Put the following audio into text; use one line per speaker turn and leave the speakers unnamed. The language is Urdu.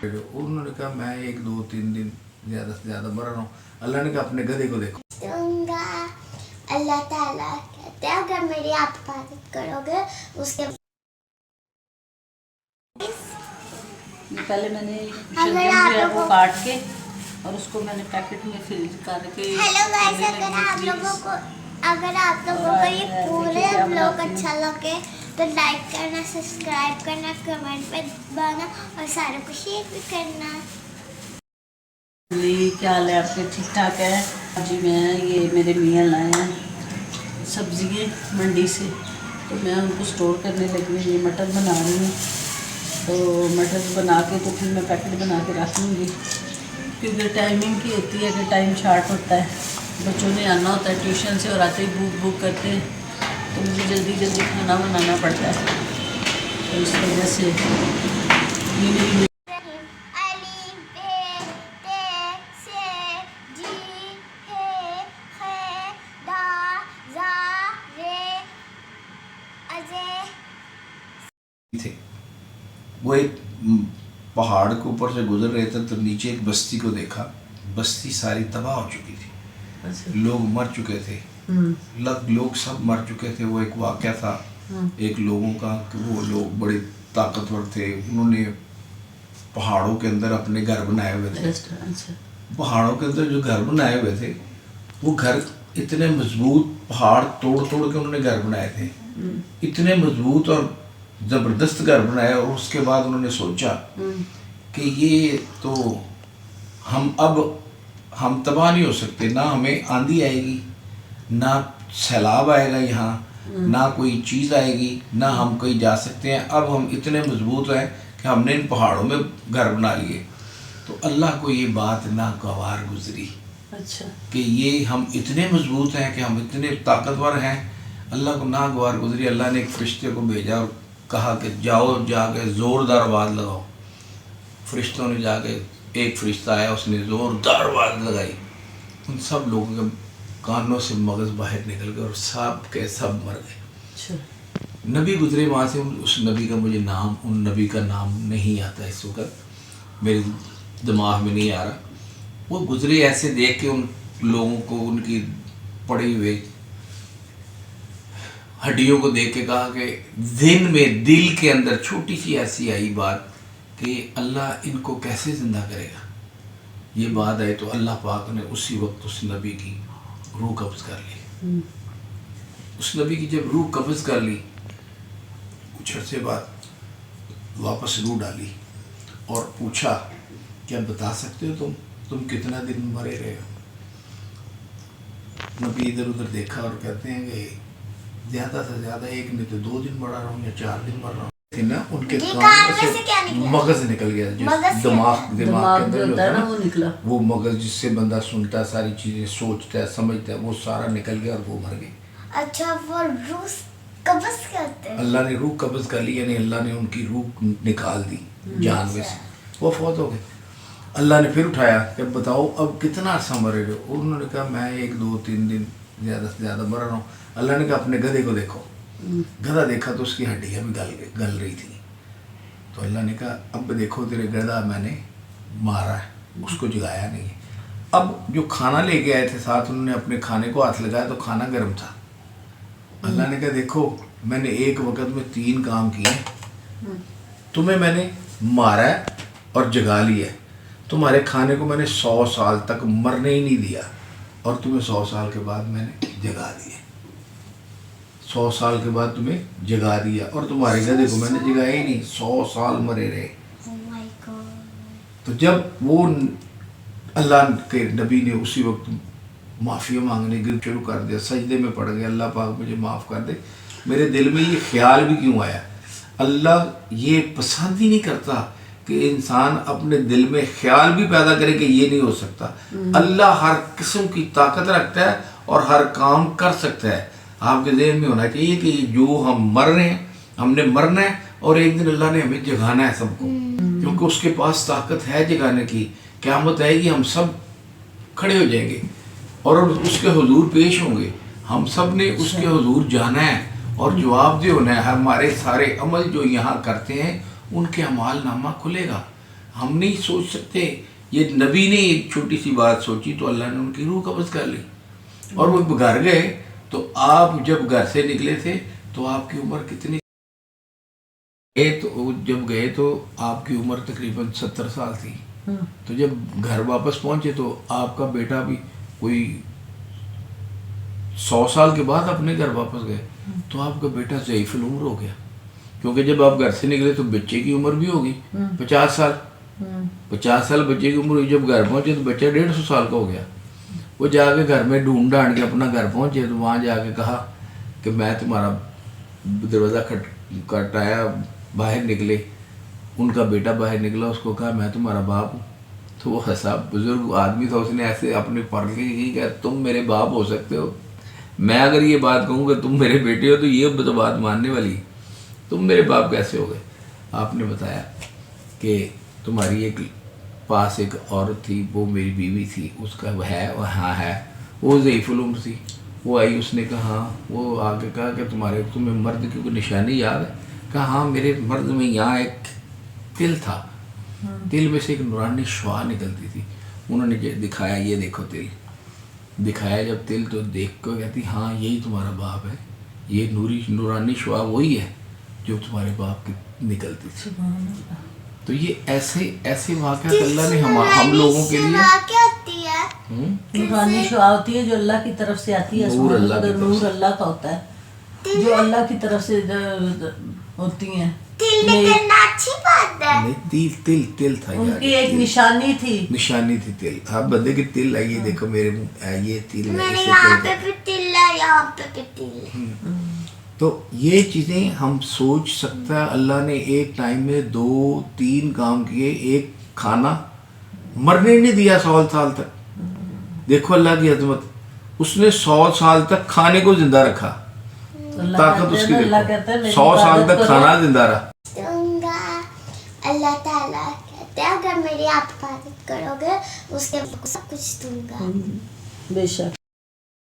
انہوں نے کہا میں 1 2 3 دن زیادہ سے زیادہ مر رہا ہوں. اللہ نے کہا اپنے گدھے کو دیکھو.
اللہ تعالیٰ کہتے ہیں اگر میری آپ حفاظت کرو گے اس کے
پہلے میں نے شلجم جو ہے وہ کاٹ کے اور اس کو میں نے پیکٹ میں فل کر کے.
ہیلو گائز، اگر آپ لوگوں کو یہ پورے بلاگ اچھا لگے تو لائک کرنا، سبسکرائب کرنا، کمنٹ پہ دبانا اور ساروں کو شیئر بھی کرنا.
کیا حال ہے آپ کے؟ ٹھیک ٹھاک ہے جی. میں یہ میرے میاں لائے ہیں سبزیاں منڈی سے، تو میں ان کو اسٹور کرنے لگی ہوں. یہ مٹر بنا رہی ہوں، تو مٹر بنا کے تو پھر میں پیکٹ بنا کے رکھ لوں گی، کیونکہ ٹائمنگ کی ہوتی ہے کہ ٹائم شارٹ ہوتا ہے. بچوں نے آنا ہوتا ہے ٹیوشن سے اور آتے ہی بھوک بھوک کرتے ہیں، تو مجھے جلدی جلدی کھانا بنانا پڑتا ہے. تو اس وجہ سے یہ میری
تھے. وہ ایک پہاڑ کے اوپر سے گزر رہے تھے تو نیچے ایک بستی کو دیکھا. بستی ساری تباہ ہو چکی تھی، لوگ مر چکے تھے، لوگ سب مر چکے تھے. وہ ایک واقعہ تھا ایک لوگوں کا کہ وہ لوگ بڑے طاقتور تھے، انہوں نے پہاڑوں کے اندر اپنے گھر بنائے ہوئے تھے. پہاڑوں کے اندر جو گھر بنائے ہوئے تھے وہ گھر اتنے مضبوط، پہاڑ توڑ توڑ کے انہوں نے گھر بنائے تھے، اتنے مضبوط اور زبردست گھر بنایا. اور اس کے بعد انہوں نے سوچا کہ یہ تو ہم تباہ نہیں ہو سکتے، نہ ہمیں آندھی آئے گی، نہ سیلاب آئے گا یہاں، نہ کوئی چیز آئے گی، نہ ہم کہیں جا سکتے ہیں. اب ہم اتنے مضبوط ہیں کہ ہم نے ان پہاڑوں میں گھر بنا لیے. تو اللہ کو یہ بات ناگوار گزری کہ یہ ہم اتنے مضبوط ہیں کہ ہم اتنے طاقتور ہیں. اللہ کو ناگوار گزری. اللہ نے ایک فرشتے کو بھیجا اور کہا کہ جاؤ جا کے زوردار آواز لگاؤ. فرشتوں نے جا کے، ایک فرشتہ آیا، اس نے زوردار آواز لگائی. ان سب لوگوں کے کانوں سے مغز باہر نکل گئے اور سب کے سب مر گئے. نبی گزرے وہاں سے. اس نبی کا مجھے نام، ان نبی کا نام نہیں آتا اس وقت، میرے دماغ میں نہیں آ رہا. وہ گزرے ایسے دیکھ کے ان لوگوں کو، ان کی پڑی ہوئی ہڈیوں کو دیکھ کے کہا کہ ذہن میں، دل کے اندر چھوٹی سی ایسی آئی بات کہ اللہ ان کو کیسے زندہ کرے گا. یہ بات آئی تو اللہ پاک نے اسی وقت اس نبی کی روح قبض کر لی. اس نبی کی جب روح قبض کر لی، کچھ عرصے بعد واپس روح ڈالی اور پوچھا کیا بتا سکتے ہو تم کتنا دن مرے رہے ہو؟ نبی ادھر ادھر دیکھا اور کہتے ہیں کہ زیادہ سے زیادہ 1 نہیں تو 2 دن مر رہا ہوں یا 4 دن مر رہا ہوں. نا ان کے کانوں سے مغز نکل گیا، جس دماغ کے اندر جو ہے نا وہ مغز جس سے بندہ سنتا ہے، ساری چیزیں سوچتا ہے، سمجھتا ہے، وہ سارا نکل گیا اور وہ مر گئی.
اچھا، وہ روح قبض کرتے ہیں؟ اللہ
نے روح قبض کر لی، یعنی اللہ نے ان کی روح نکال دی جان میں سے. وہ فوت ہو گئے. اللہ نے پھر اٹھایا کہ بتاؤ اب کتنا عرصہ مرے رہے ہو؟ انہوں نے کہا میں 1 2 3 دن زیادہ سے زیادہ مر رہا ہوں. اللہ نے کہا اپنے گدھے کو دیکھو. گدھا دیکھا تو اس کی ہڈیاں بھی گل رہی تھیں. تو اللہ نے کہا اب دیکھو تیرے گدھا میں نے مارا ہے، اس کو جگایا نہیں. اب جو کھانا لے کے آئے تھے ساتھ، انہوں نے اپنے کھانے کو ہاتھ لگایا تو کھانا گرم تھا. اللہ نے کہا دیکھو میں نے ایک وقت میں 3 کام کیے، تمہیں میں نے مارا ہے اور جگا لیا ہے. تمہارے کھانے کو میں نے 100 سال تک مرنے ہی نہیں دیا اور تمہیں 100 سال کے بعد میں نے جگا دیا. 100 سال کے بعد تمہیں جگا دیا اور تمہارے گدھے کو میں نے جگایا ہی نہیں، 100 سال مرے رہے. تو جب وہ اللہ کے نبی نے اسی وقت معافی مانگنے کی شروع کر دیا، سجدے میں پڑ گئے، اللہ پاک مجھے معاف کر دے. میرے دل میں یہ خیال بھی کیوں آیا؟ اللہ یہ پسند ہی نہیں کرتا کہ انسان اپنے دل میں خیال بھی پیدا کرے کہ یہ نہیں ہو سکتا. اللہ ہر قسم کی طاقت رکھتا ہے اور ہر کام کر سکتا ہے. آپ کے ذہن میں ہونا چاہیے کہ جو ہم مر رہے ہیں، ہم نے مرنا ہے اور ایک دن اللہ نے ہمیں جگانا ہے سب کو، کیونکہ اس کے پاس طاقت ہے جگانے کی. قیامت آئے گی، ہم سب کھڑے ہو جائیں گے اور اس کے حضور پیش ہوں گے. ہم سب نے اس کے حضور جانا ہے اور جواب دہ ہونا ہے. ہمارے سارے عمل جو یہاں کرتے ہیں ان کے اعمال نامہ کھلے گا. ہم نہیں سوچ سکتے. یہ نبی نے ایک چھوٹی سی بات سوچی تو اللہ نے ان کی روح قبض کر لی. اور وہ گھر گئے تو آپ جب گھر سے نکلے تھے تو آپ کی عمر کتنی تو جب گئے تو آپ کی عمر تقریباً 70 سال تھی. تو جب گھر واپس پہنچے تو آپ کا بیٹا بھی کوئی 100 سال کے بعد اپنے گھر واپس گئے تو آپ کا بیٹا ضعیف العمر ہو گیا. کیونکہ جب آپ گھر سے نکلے تو بچے کی عمر بھی ہوگی 50 سال. 50 سال بچے کی عمر ہوئی. جب گھر پہنچے تو بچہ 150 سال کا ہو گیا. وہ جا کے گھر میں ڈھونڈ ڈھانڈ کے اپنا گھر پہنچے تو وہاں جا کے کہا کہ میں تمہارا دروازہ کھٹایا, باہر نکلے. ان کا بیٹا باہر نکلا, اس کو کہا میں تمہارا باپ ہوں. تو وہ ہنسا, بزرگ آدمی تھا, اس نے ایسے اپنے پرکھے کی کہ تم میرے باپ ہو سکتے ہو, میں اگر یہ بات کہوں کہ تم میرے بیٹے ہو تو یہ تو بات ماننے والی, تم میرے باپ کیسے ہو گئے. آپ نے بتایا کہ تمہاری ایک پاس ایک عورت تھی, وہ میری بیوی تھی, اس کا وہ ہے, وہ ہاں ہے, وہ ضعیف العمر تھی. وہ آئی, اس نے کہا ہاں. وہ آگے کہا کہ تمہیں مرد کی کوئی نشانی یاد ہے؟ کہا ہاں میرے مرد میں یہاں ایک تل تھا, تل میں سے ایک نورانی شعاع نکلتی تھی. انہوں نے دکھایا, یہ دیکھو تل دکھایا جب تل, تو دیکھ کر کہتی ہاں یہی تمہارا باپ ہے, یہ نورانی شعاع وہی ہے جو تمہارے باپ کی نکلتی تھی. تو یہ ایسے واقعات اللہ نے ہم لوگوں کے لیے
کیا ہوتی ہے؟
نورانی شعاع ہوتی ہے جو اللہ کی طرف سے آتی ہے.
نور اللہ کی طرف
نور اللہ کا ہوتا ہے جو اللہ کی طرف سے ہوتی ہیں.
تل نکلنا اچھی بات ہے.
نہیں, تل تھا
ان
یار,
کی ایک نشانی تھی
تل. آپ بندے کے تل آئیے دیکھو میرے منہ, یہ تل ہے,
میرے
اسے
یہاں
تل
پہ بھی تل ہے, یہاں پہ بھی تل ہے.
تو یہ چیزیں ہم سوچ سکتا ہے. اللہ نے ایک ٹائم میں 2-3 کام کیے. ایک کھانا مرنے نہیں دیا 100 سال تک. دیکھو اللہ کی عظمت, اس نے 100 سال تک کھانے کو زندہ رکھا. طاقت اس کی دیکھو, 100 سال تک کھانا زندہ رہا.
اللہ تعالیٰ کہتے ہیں اگر میری آپ حفاظت کرو گے اس کے سب کچھ دوں گا.
بے شک.